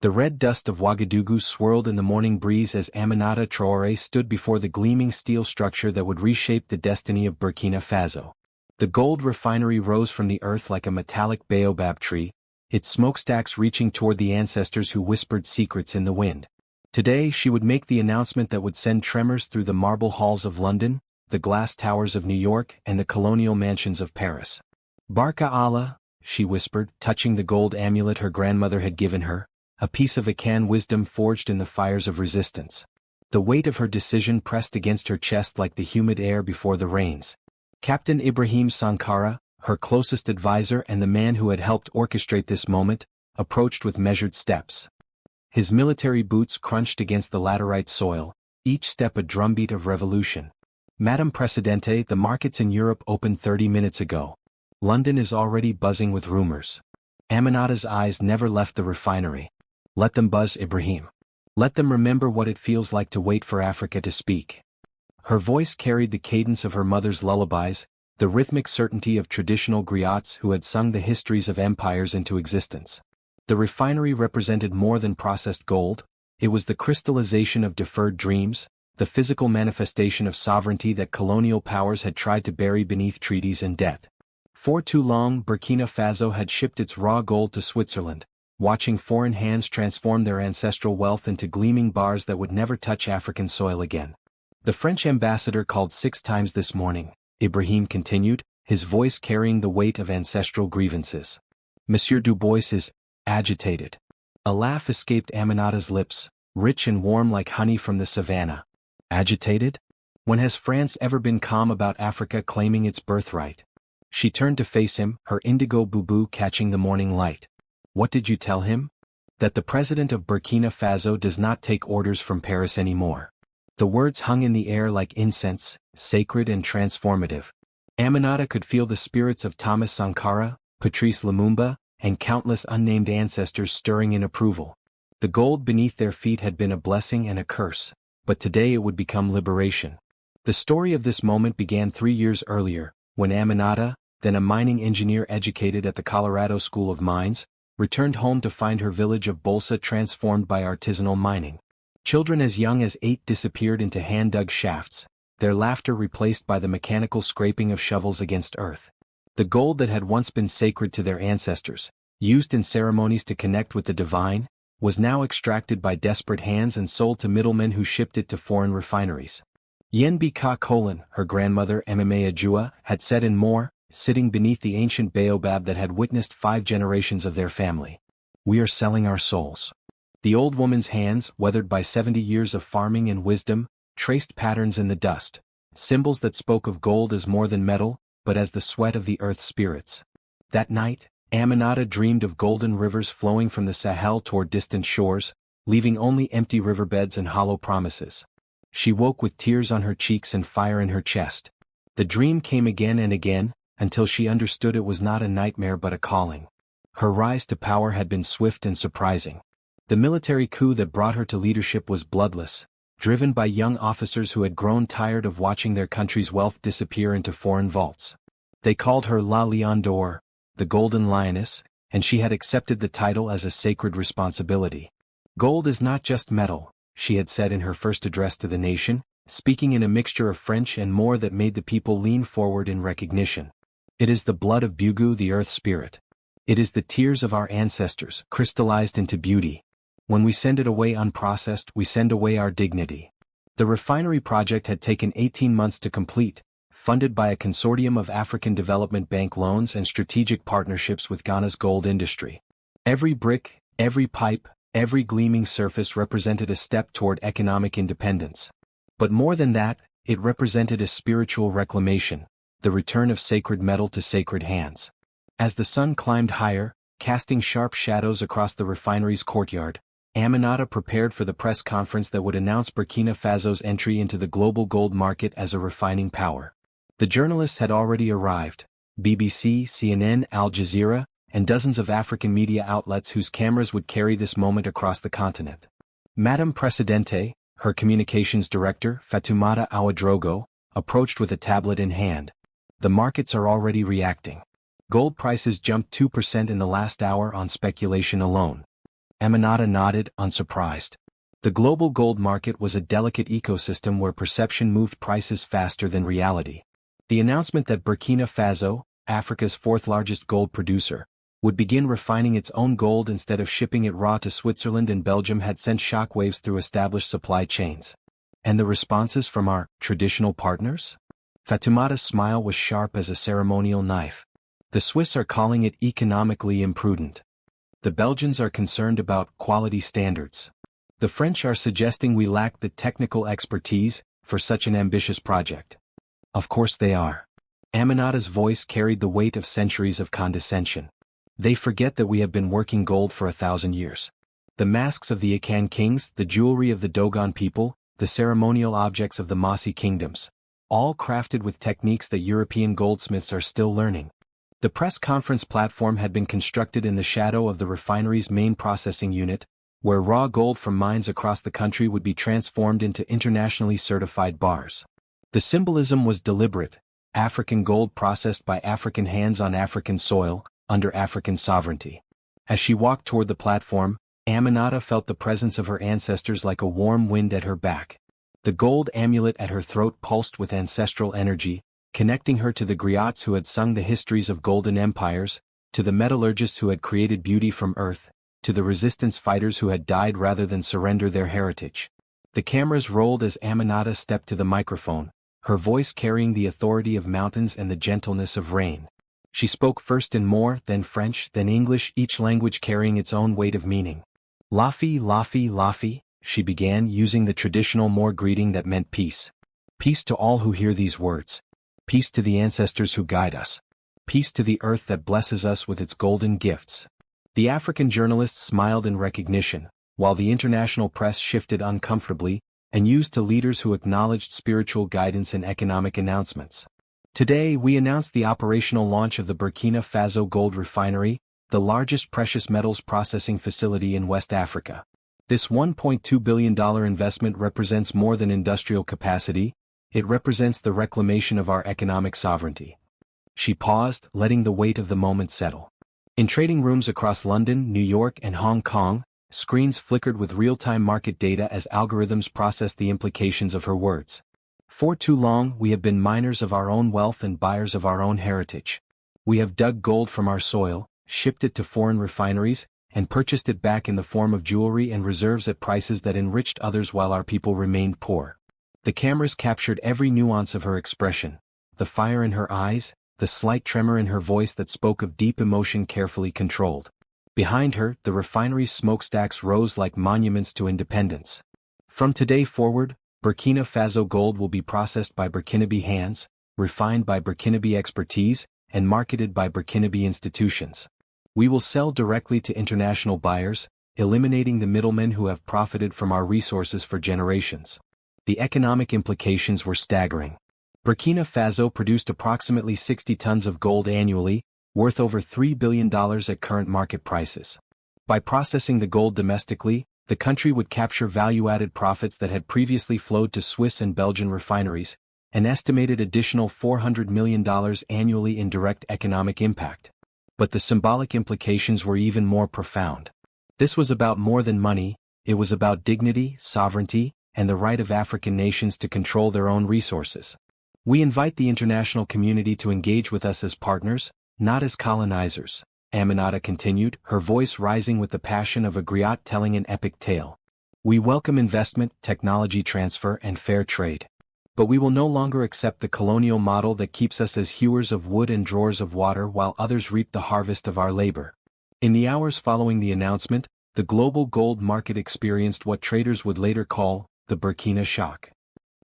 The red dust of Ouagadougou swirled in the morning breeze as Aminata Traoré stood before the gleaming steel structure that would reshape the destiny of Burkina Faso. The gold refinery rose from the earth like a metallic baobab tree, its smokestacks reaching toward the ancestors who whispered secrets in the wind. Today she would make the announcement that would send tremors through the marble halls of London, the glass towers of New York, and the colonial mansions of Paris. Barka Allah, she whispered, touching the gold amulet her grandmother had given her, a piece of Akan wisdom forged in the fires of resistance. The weight of her decision pressed against her chest like the humid air before the rains. Captain Ibrahim Sankara, her closest advisor and the man who had helped orchestrate this moment, approached with measured steps. His military boots crunched against the laterite soil, each step a drumbeat of revolution. Madame Presidente, the markets in Europe opened 30 minutes ago. London is already buzzing with rumors. Aminata's eyes never left the refinery. Let them buzz, Ibrahim. Let them remember what it feels like to wait for Africa to speak. Her voice carried the cadence of her mother's lullabies, the rhythmic certainty of traditional griots who had sung the histories of empires into existence. The refinery represented more than processed gold, it was the crystallization of deferred dreams, the physical manifestation of sovereignty that colonial powers had tried to bury beneath treaties and debt. For too long, Burkina Faso had shipped its raw gold to Switzerland, watching foreign hands transform their ancestral wealth into gleaming bars that would never touch African soil again. The French ambassador called 6 times this morning, Ibrahim continued, his voice carrying the weight of ancestral grievances. Monsieur Dubois is agitated. A laugh escaped Aminata's lips, rich and warm like honey from the savannah. Agitated? When has France ever been calm about Africa claiming its birthright? She turned to face him, her indigo boo-boo catching the morning light. What did you tell him? That the president of Burkina Faso does not take orders from Paris anymore. The words hung in the air like incense, sacred and transformative. Aminata could feel the spirits of Thomas Sankara, Patrice Lumumba, and countless unnamed ancestors stirring in approval. The gold beneath their feet had been a blessing and a curse, but today it would become liberation. The story of this moment began 3 years earlier, when Aminata, then a mining engineer educated at the Colorado School of Mines, returned home to find her village of Bolsa transformed by artisanal mining. Children as young as 8 disappeared into hand-dug shafts, their laughter replaced by the mechanical scraping of shovels against earth. The gold that had once been sacred to their ancestors, used in ceremonies to connect with the divine, was now extracted by desperate hands and sold to middlemen who shipped it to foreign refineries. Yenbi Ka Kolin, her grandmother Ememe Ajua, had said in more, sitting beneath the ancient baobab that had witnessed 5 generations of their family. We are selling our souls. The old woman's hands, weathered by 70 years of farming and wisdom, traced patterns in the dust, symbols that spoke of gold as more than metal, but as the sweat of the earth's spirits. That night, Aminata dreamed of golden rivers flowing from the Sahel toward distant shores, leaving only empty riverbeds and hollow promises. She woke with tears on her cheeks and fire in her chest. The dream came again and again, until she understood it was not a nightmare but a calling. Her rise to power had been swift and surprising. The military coup that brought her to leadership was bloodless, driven by young officers who had grown tired of watching their country's wealth disappear into foreign vaults. They called her La Lion d'Or, the Golden Lioness, and she had accepted the title as a sacred responsibility. Gold is not just metal, she had said in her first address to the nation, speaking in a mixture of French and more that made the people lean forward in recognition. It is the blood of Bugu, the earth spirit. It is the tears of our ancestors, crystallized into beauty. When we send it away unprocessed, we send away our dignity. The refinery project had taken 18 months to complete, funded by a consortium of African Development Bank loans and strategic partnerships with Ghana's gold industry. Every brick, every pipe, every gleaming surface represented a step toward economic independence. But more than that, it represented a spiritual reclamation, the return of sacred metal to sacred hands. As the sun climbed higher, casting sharp shadows across the refinery's courtyard, Aminata prepared for the press conference that would announce Burkina Faso's entry into the global gold market as a refining power. The journalists had already arrived, BBC, CNN, Al Jazeera, and dozens of African media outlets whose cameras would carry this moment across the continent. Madame Presidente, her communications director, Fatoumata Ouedraogo, approached with a tablet in hand. The markets are already reacting. Gold prices jumped 2% in the last hour on speculation alone. Aminata nodded, unsurprised. The global gold market was a delicate ecosystem where perception moved prices faster than reality. The announcement that Burkina Faso, Africa's fourth-largest gold producer, would begin refining its own gold instead of shipping it raw to Switzerland and Belgium had sent shockwaves through established supply chains. And the responses from our traditional partners? Fatoumata's smile was sharp as a ceremonial knife. The Swiss are calling it economically imprudent. The Belgians are concerned about quality standards. The French are suggesting we lack the technical expertise for such an ambitious project. Of course they are. Aminata's voice carried the weight of centuries of condescension. They forget that we have been working gold for 1,000 years. The masks of the Akan kings, the jewelry of the Dogon people, the ceremonial objects of the Mossi kingdoms, all crafted with techniques that European goldsmiths are still learning. The press conference platform had been constructed in the shadow of the refinery's main processing unit, where raw gold from mines across the country would be transformed into internationally certified bars. The symbolism was deliberate: African gold processed by African hands on African soil, under African sovereignty. As she walked toward the platform, Aminata felt the presence of her ancestors like a warm wind at her back. The gold amulet at her throat pulsed with ancestral energy, connecting her to the griots who had sung the histories of golden empires, to the metallurgists who had created beauty from earth, to the resistance fighters who had died rather than surrender their heritage. The cameras rolled as Aminata stepped to the microphone, her voice carrying the authority of mountains and the gentleness of rain. She spoke first in Moor, then French, then English, each language carrying its own weight of meaning. Lafi, Lafi, Lafi, she began, using the traditional Moor greeting that meant peace. Peace to all who hear these words. Peace to the ancestors who guide us. Peace to the earth that blesses us with its golden gifts. The African journalists smiled in recognition, while the international press shifted uncomfortably, and used to leaders who acknowledged spiritual guidance and economic announcements. Today we announced the operational launch of the Burkina Faso Gold Refinery, the largest precious metals processing facility in West Africa. This $1.2 billion investment represents more than industrial capacity, it represents the reclamation of our economic sovereignty. She paused, letting the weight of the moment settle. In trading rooms across London, New York, and Hong Kong, screens flickered with real-time market data as algorithms processed the implications of her words. For too long, we have been miners of our own wealth and buyers of our own heritage. We have dug gold from our soil, shipped it to foreign refineries, and purchased it back in the form of jewelry and reserves at prices that enriched others while our people remained poor. The cameras captured every nuance of her expression, the fire in her eyes, the slight tremor in her voice that spoke of deep emotion carefully controlled. Behind her, the refinery's smokestacks rose like monuments to independence. From today forward, Burkina Faso gold will be processed by Burkinabe hands, refined by Burkinabe expertise, and marketed by Burkinabe institutions. We will sell directly to international buyers, eliminating the middlemen who have profited from our resources for generations. The economic implications were staggering. Burkina Faso produced approximately 60 tons of gold annually, worth over $3 billion at current market prices. By processing the gold domestically, the country would capture value-added profits that had previously flowed to Swiss and Belgian refineries, an estimated additional $400 million annually in direct economic impact. But the symbolic implications were even more profound. This was about more than money, it was about dignity, sovereignty, and the right of African nations to control their own resources. We invite the international community to engage with us as partners, not as colonizers, Aminata continued, her voice rising with the passion of a griot telling an epic tale. We welcome investment, technology transfer, and fair trade. But we will no longer accept the colonial model that keeps us as hewers of wood and drawers of water while others reap the harvest of our labor. In the hours following the announcement, the global gold market experienced what traders would later call the Burkina shock.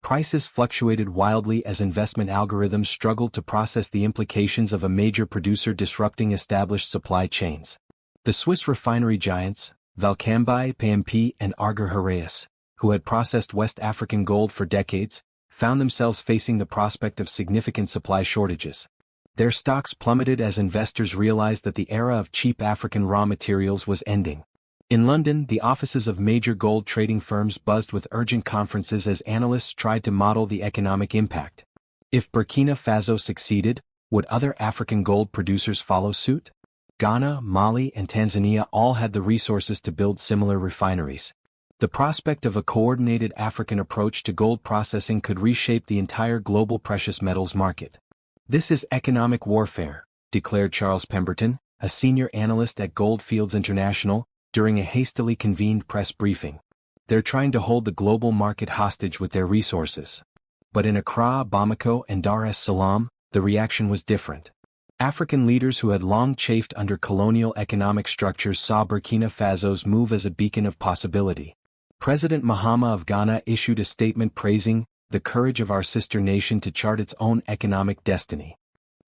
Prices fluctuated wildly as investment algorithms struggled to process the implications of a major producer disrupting established supply chains. The Swiss refinery giants, Valcambi, PMP, and Arger Heraeus, who had processed West African gold for decades, found themselves facing the prospect of significant supply shortages. Their stocks plummeted as investors realized that the era of cheap African raw materials was ending. In London, the offices of major gold trading firms buzzed with urgent conferences as analysts tried to model the economic impact. If Burkina Faso succeeded, would other African gold producers follow suit? Ghana, Mali, and Tanzania all had the resources to build similar refineries. The prospect of a coordinated African approach to gold processing could reshape the entire global precious metals market. "This is economic warfare," declared Charles Pemberton, a senior analyst at Gold Fields International, during a hastily convened press briefing. "They're trying to hold the global market hostage with their resources." But in Accra, Bamako, and Dar es Salaam, the reaction was different. African leaders who had long chafed under colonial economic structures saw Burkina Faso's move as a beacon of possibility. President Mahama of Ghana issued a statement praising the courage of our sister nation to chart its own economic destiny.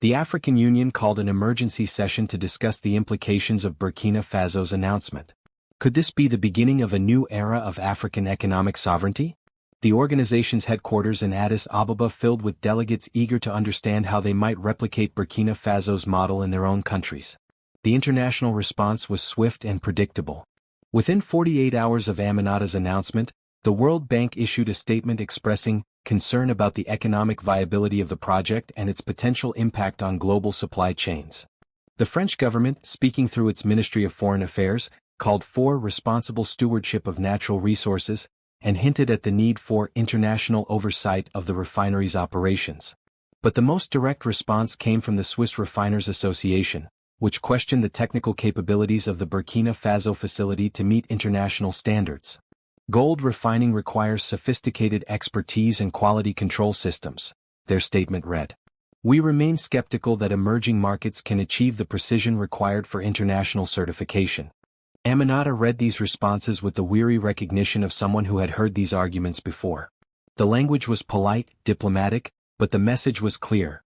The African Union called an emergency session to discuss the implications of Burkina Faso's announcement. Could this be the beginning of a new era of African economic sovereignty? The organization's headquarters in Addis Ababa filled with delegates eager to understand how they might replicate Burkina Faso's model in their own countries. The international response was swift and predictable. Within 48 hours of Aminata's announcement, the World Bank issued a statement expressing concern about the economic viability of the project and its potential impact on global supply chains. The French government, speaking through its Ministry of Foreign Affairs, called for responsible stewardship of natural resources and hinted at the need for international oversight of the refinery's operations. But the most direct response came from the Swiss Refiners Association, which questioned the technical capabilities of the Burkina Faso facility to meet international standards. "Gold refining requires sophisticated expertise and quality control systems," their statement read. "We remain skeptical that emerging markets can achieve the precision required for international certification." Aminata read these responses with the weary recognition of someone who had heard these arguments before. The language was polite, diplomatic, but the message was clear.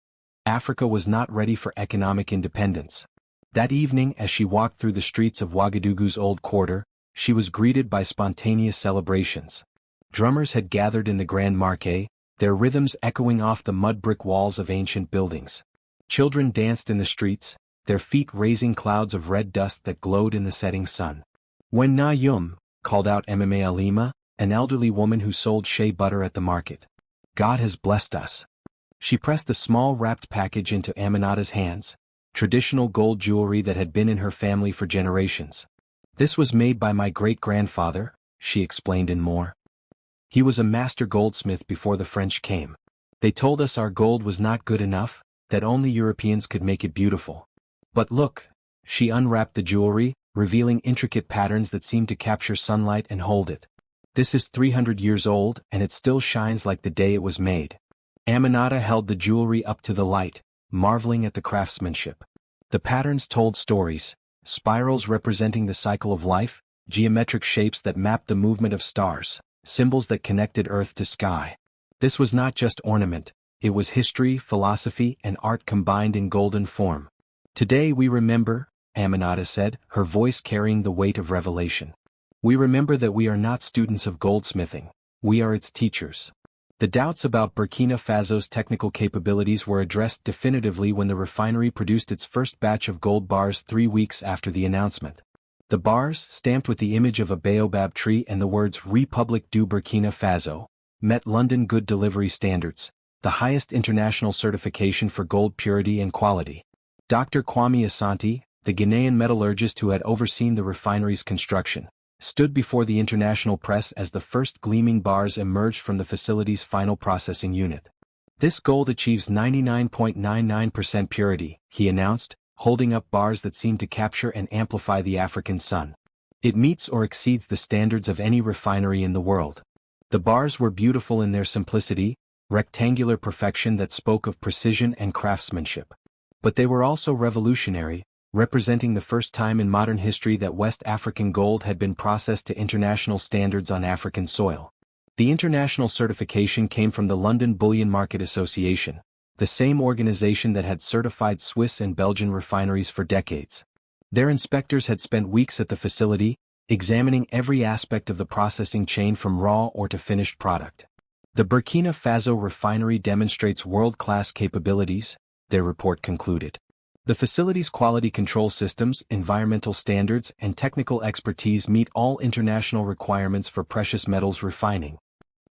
Africa was not ready for economic independence. That evening, as she walked through the streets of Ouagadougou's old quarter, she was greeted by spontaneous celebrations. Drummers had gathered in the Grand Marché, their rhythms echoing off the mud-brick walls of ancient buildings. Children danced in the streets, their feet raising clouds of red dust that glowed in the setting sun. "When na yum," called out Mma Alima, an elderly woman who sold shea butter at the market. "God has blessed us." She pressed a small wrapped package into Aminata's hands, traditional gold jewelry that had been in her family for generations. "This was made by my great-grandfather," she explained in more. "He was a master goldsmith before the French came. They told us our gold was not good enough, that only Europeans could make it beautiful. But look," she unwrapped the jewelry, revealing intricate patterns that seemed to capture sunlight and hold it. "This is 300 years old, and it still shines like the day it was made." Aminata held the jewelry up to the light, marveling at the craftsmanship. The patterns told stories, spirals representing the cycle of life, geometric shapes that mapped the movement of stars, symbols that connected earth to sky. This was not just ornament, it was history, philosophy, and art combined in golden form. "Today we remember," Aminata said, her voice carrying the weight of revelation. "We remember that we are not students of goldsmithing, we are its teachers." The doubts about Burkina Faso's technical capabilities were addressed definitively when the refinery produced its first batch of gold bars 3 weeks after the announcement. The bars, stamped with the image of a baobab tree and the words Republic du Burkina Faso, met London Good Delivery Standards, the highest international certification for gold purity and quality. Dr. Kwame Asante, the Ghanaian metallurgist who had overseen the refinery's construction, stood before the international press as the first gleaming bars emerged from the facility's final processing unit. "This gold achieves 99.99% purity," he announced, holding up bars that seemed to capture and amplify the African sun. "It meets or exceeds the standards of any refinery in the world." The bars were beautiful in their simplicity, rectangular perfection that spoke of precision and craftsmanship. But they were also revolutionary, representing the first time in modern history that West African gold had been processed to international standards on African soil. The international certification came from the London Bullion Market Association, the same organization that had certified Swiss and Belgian refineries for decades. Their inspectors had spent weeks at the facility, examining every aspect of the processing chain from raw ore to finished product. "The Burkina Faso refinery demonstrates world-class capabilities," their report concluded. "The facility's quality control systems, environmental standards, and technical expertise meet all international requirements for precious metals refining."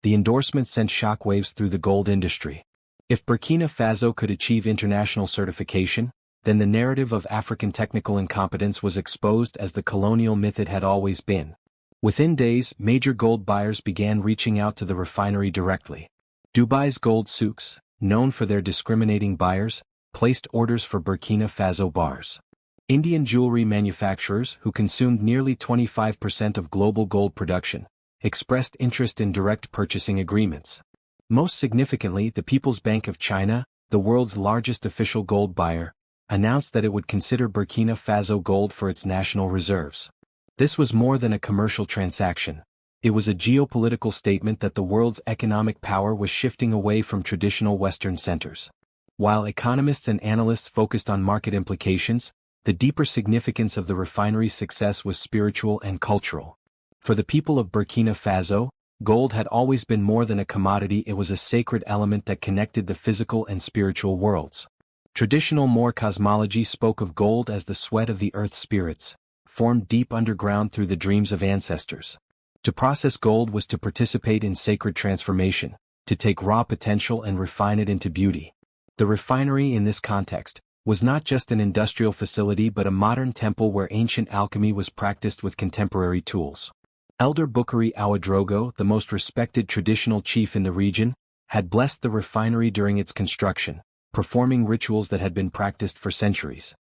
The endorsement sent shockwaves through the gold industry. If Burkina Faso could achieve international certification, then the narrative of African technical incompetence was exposed as the colonial myth it had always been. Within days, major gold buyers began reaching out to the refinery directly. Dubai's gold souks, known for their discriminating buyers, placed orders for Burkina Faso bars. Indian jewelry manufacturers, who consumed nearly 25% of global gold production, expressed interest in direct purchasing agreements. Most significantly, the People's Bank of China, the world's largest official gold buyer, announced that it would consider Burkina Faso gold for its national reserves. This was more than a commercial transaction. It was a geopolitical statement that the world's economic power was shifting away from traditional Western centers. While economists and analysts focused on market implications, the deeper significance of the refinery's success was spiritual and cultural. For the people of Burkina Faso, gold had always been more than a commodity. It was a sacred element that connected the physical and spiritual worlds. Traditional Moor cosmology spoke of gold as the sweat of the earth's spirits, formed deep underground through the dreams of ancestors. To process gold was to participate in sacred transformation, to take raw potential and refine it into beauty. The refinery in this context was not just an industrial facility but a modern temple where ancient alchemy was practiced with contemporary tools. Elder Bukari Ouedraogo, the most respected traditional chief in the region, had blessed the refinery during its construction, performing rituals that had been practiced for centuries.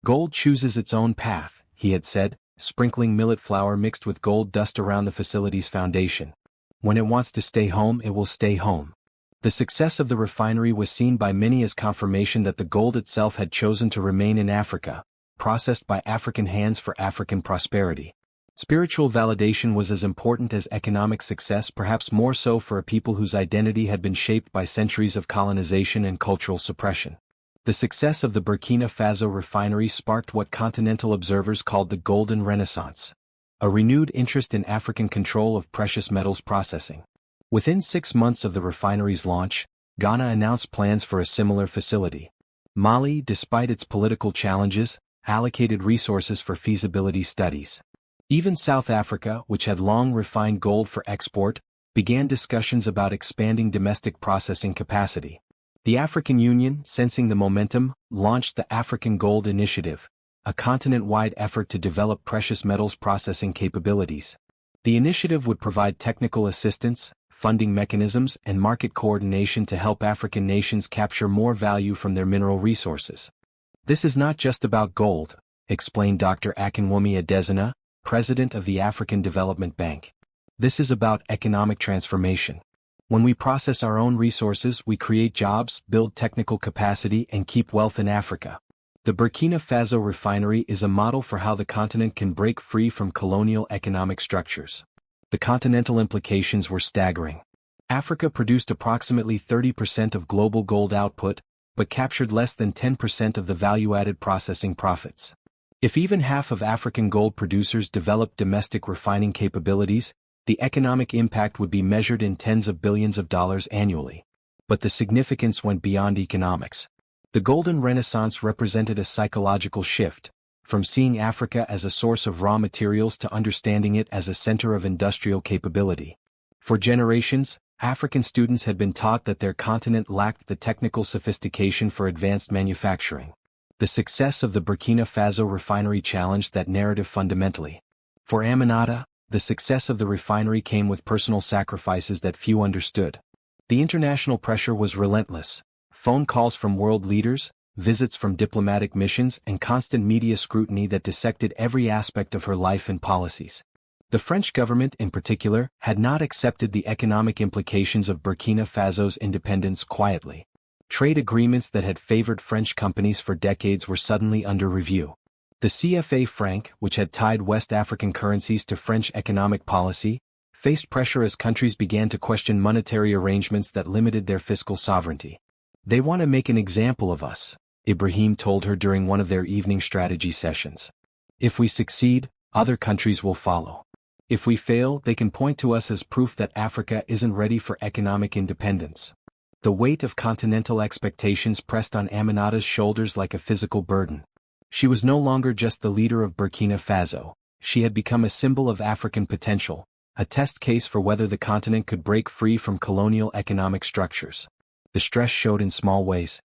Gold chooses its own path, he had said, sprinkling millet flour mixed with gold dust around the facility's foundation. When it wants to stay home, it will stay home. The success of the refinery was seen by many as confirmation that the gold itself had chosen to remain in Africa, processed by African hands for African prosperity. Spiritual validation was as important as economic success, perhaps more so for a people whose identity had been shaped by centuries of colonization and cultural suppression. The success of the Burkina Faso refinery sparked what continental observers called the Golden Renaissance, a renewed interest in African control of precious metals processing. Within 6 months of the refinery's launch, Ghana announced plans for a similar facility. Mali, despite its political challenges, allocated resources for feasibility studies. Even South Africa, which had long refined gold for export, began discussions about expanding domestic processing capacity. The African Union, sensing the momentum, launched the African Gold Initiative, a continent-wide effort to develop precious metals processing capabilities. The initiative would provide technical assistance, funding mechanisms, and market coordination to help African nations capture more value from their mineral resources. This is not just about gold, explained Dr. Akinwumi Adesina, president of the African Development Bank. This is about economic transformation. When we process our own resources, we create jobs, build technical capacity, and keep wealth in Africa. The Burkina Faso refinery is a model for how the continent can break free from colonial economic structures. The continental implications were staggering. Africa produced approximately 30% of global gold output, but captured less than 10% of the value-added processing profits. If even half of African gold producers developed domestic refining capabilities, the economic impact would be measured in tens of billions of dollars annually. But the significance went beyond economics. The Golden Renaissance represented a psychological shift, from seeing Africa as a source of raw materials to understanding it as a center of industrial capability. For generations, African students had been taught that their continent lacked the technical sophistication for advanced manufacturing. The success of the Burkina Faso refinery challenged that narrative fundamentally. For Aminata, the success of the refinery came with personal sacrifices that few understood. The international pressure was relentless. Phone calls from world leaders, visits from diplomatic missions, and constant media scrutiny that dissected every aspect of her life and policies. The French government, in particular, had not accepted the economic implications of Burkina Faso's independence quietly. Trade agreements that had favored French companies for decades were suddenly under review. The CFA franc, which had tied West African currencies to French economic policy, faced pressure as countries began to question monetary arrangements that limited their fiscal sovereignty. "They want to make an example of us," Ibrahim told her during one of their evening strategy sessions. "If we succeed, other countries will follow. If we fail, they can point to us as proof that Africa isn't ready for economic independence." The weight of continental expectations pressed on Aminata's shoulders like a physical burden. She was no longer just the leader of Burkina Faso. She had become a symbol of African potential, a test case for whether the continent could break free from colonial economic structures. The stress showed in small ways.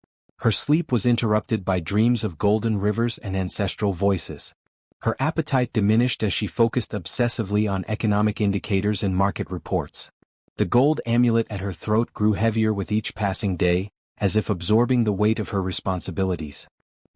Her sleep was interrupted by dreams of golden rivers and ancestral voices. Her appetite diminished as she focused obsessively on economic indicators and market reports. The gold amulet at her throat grew heavier with each passing day, as if absorbing the weight of her responsibilities.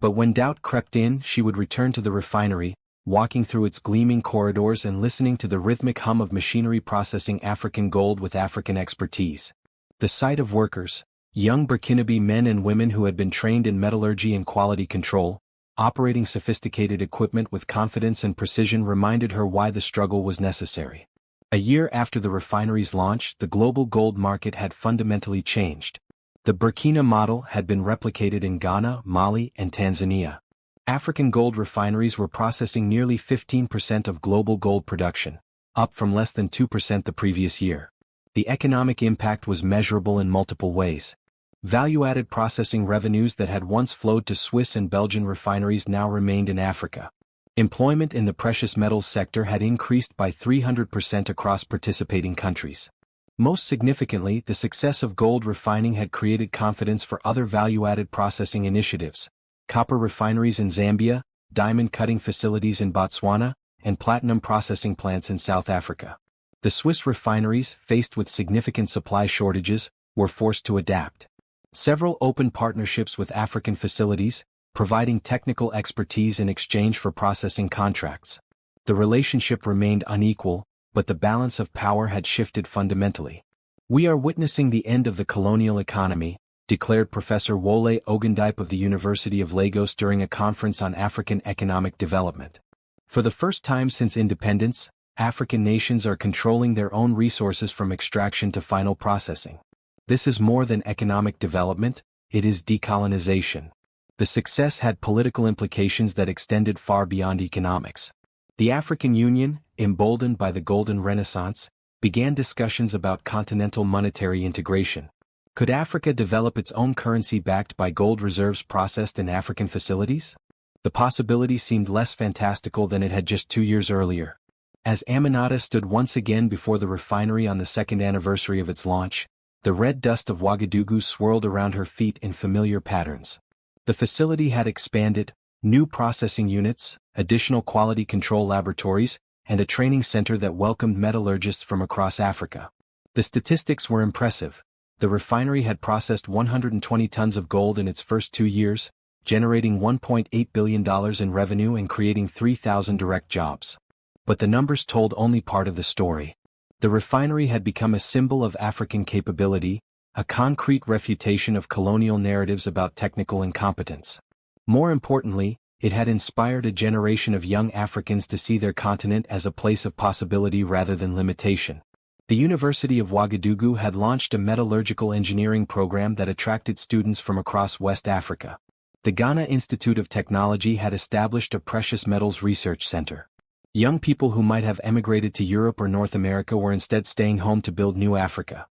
But when doubt crept in, she would return to the refinery, walking through its gleaming corridors and listening to the rhythmic hum of machinery processing African gold with African expertise. The sight of workers, young Burkinabe men and women who had been trained in metallurgy and quality control, operating sophisticated equipment with confidence and precision reminded her why the struggle was necessary. A year after the refinery's launch, the global gold market had fundamentally changed. The Burkina model had been replicated in Ghana, Mali, and Tanzania. African gold refineries were processing nearly 15% of global gold production, up from less than 2% the previous year. The economic impact was measurable in multiple ways. Value-added processing revenues that had once flowed to Swiss and Belgian refineries now remained in Africa. Employment in the precious metals sector had increased by 300% across participating countries. Most significantly, the success of gold refining had created confidence for other value-added processing initiatives: copper refineries in Zambia, diamond-cutting facilities in Botswana, and platinum processing plants in South Africa. The Swiss refineries, faced with significant supply shortages, were forced to adapt. Several opened partnerships with African facilities, providing technical expertise in exchange for processing contracts. The relationship remained unequal, but the balance of power had shifted fundamentally. "We are witnessing the end of the colonial economy," declared Professor Wole Ogundipe of the University of Lagos during a conference on African economic development. For the first time since independence, African nations are controlling their own resources from extraction to final processing. This is more than economic development, it is decolonization. The success had political implications that extended far beyond economics. The African Union, emboldened by the Golden Renaissance, began discussions about continental monetary integration. Could Africa develop its own currency backed by gold reserves processed in African facilities? The possibility seemed less fantastical than it had just 2 years earlier. As Aminata stood once again before the refinery on the second anniversary of its launch, the red dust of Ouagadougou swirled around her feet in familiar patterns. The facility had expanded: new processing units, additional quality control laboratories, and a training center that welcomed metallurgists from across Africa. The statistics were impressive. The refinery had processed 120 tons of gold in its first 2 years, generating $1.8 billion in revenue and creating 3,000 direct jobs. But the numbers told only part of the story. The refinery had become a symbol of African capability, a concrete refutation of colonial narratives about technical incompetence. More importantly, it had inspired a generation of young Africans to see their continent as a place of possibility rather than limitation. The University of Ouagadougou had launched a metallurgical engineering program that attracted students from across West Africa. The Ghana Institute of Technology had established a precious metals research center. Young people who might have emigrated to Europe or North America were instead staying home to build new Africa.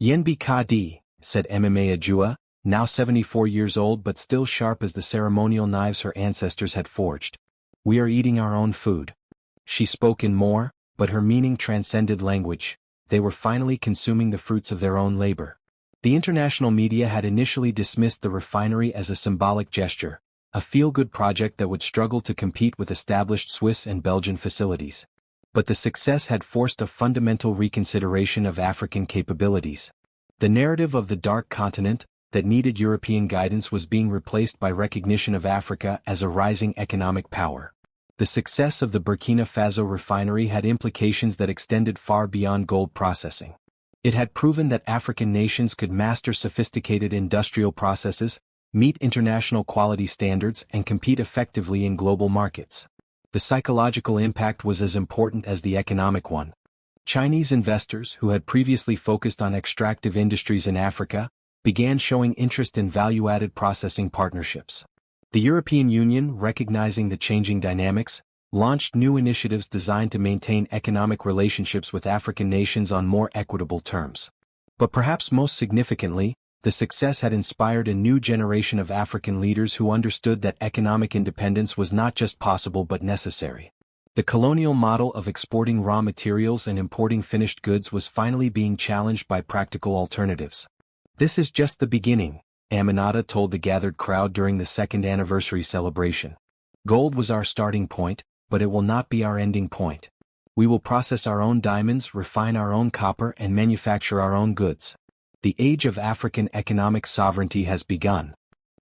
"Yenbi Kadi," said Mma Ajua, now 74 years old but still sharp as the ceremonial knives her ancestors had forged. "We are eating our own food." She spoke in Moor, but her meaning transcended language. They were finally consuming the fruits of their own labor. The international media had initially dismissed the refinery as a symbolic gesture, a feel-good project that would struggle to compete with established Swiss and Belgian facilities. But the success had forced a fundamental reconsideration of African capabilities. The narrative of the dark continent, that needed European guidance, was being replaced by recognition of Africa as a rising economic power. The success of the Burkina Faso refinery had implications that extended far beyond gold processing. It had proven that African nations could master sophisticated industrial processes, meet international quality standards, and compete effectively in global markets. The psychological impact was as important as the economic one. Chinese investors, who had previously focused on extractive industries in Africa, began showing interest in value-added processing partnerships. The European Union, recognizing the changing dynamics, launched new initiatives designed to maintain economic relationships with African nations on more equitable terms. But perhaps most significantly, the success had inspired a new generation of African leaders who understood that economic independence was not just possible but necessary. The colonial model of exporting raw materials and importing finished goods was finally being challenged by practical alternatives. "This is just the beginning," Aminata told the gathered crowd during the second anniversary celebration. Gold was our starting point, but it will not be our ending point. We will process our own diamonds, refine our own copper, and manufacture our own goods. The age of African economic sovereignty has begun.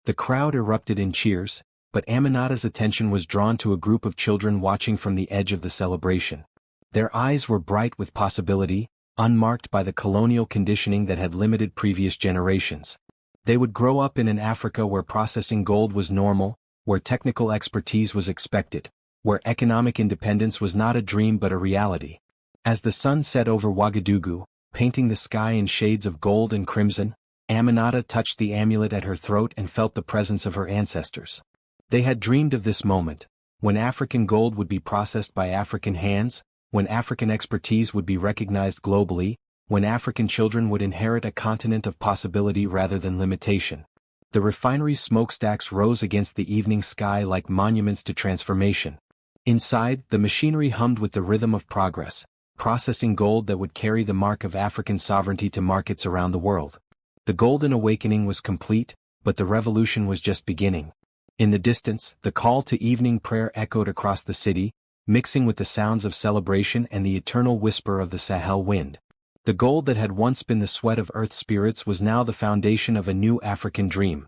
The crowd erupted in cheers, but Aminata's attention was drawn to a group of children watching from the edge of the celebration. Their eyes were bright with possibility, unmarked by the colonial conditioning that had limited previous generations. They would grow up in an Africa where processing gold was normal, where technical expertise was expected, where economic independence was not a dream but a reality. As the sun set over Ouagadougou, painting the sky in shades of gold and crimson, Aminata touched the amulet at her throat and felt the presence of her ancestors. They had dreamed of this moment, when African gold would be processed by African hands, when African expertise would be recognized globally, when African children would inherit a continent of possibility rather than limitation. The refinery's smokestacks rose against the evening sky like monuments to transformation. Inside, the machinery hummed with the rhythm of progress, processing gold that would carry the mark of African sovereignty to markets around the world. The Golden Awakening was complete, but the revolution was just beginning. In the distance, the call to evening prayer echoed across the city, mixing with the sounds of celebration and the eternal whisper of the Sahel wind. The gold that had once been the sweat of Earth's spirits was now the foundation of a new African dream.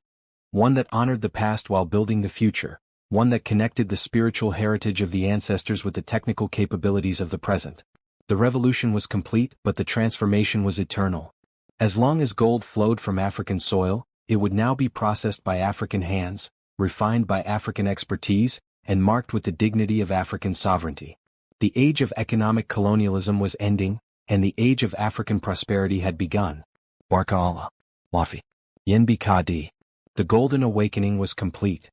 One that honored the past while building the future, one that connected the spiritual heritage of the ancestors with the technical capabilities of the present. The revolution was complete, but the transformation was eternal. As long as gold flowed from African soil, it would now be processed by African hands, refined by African expertise, and marked with the dignity of African sovereignty. The age of economic colonialism was ending, and the age of African prosperity had begun. Barka Allah. Wafi. Yen Kadi. The Golden Awakening was complete.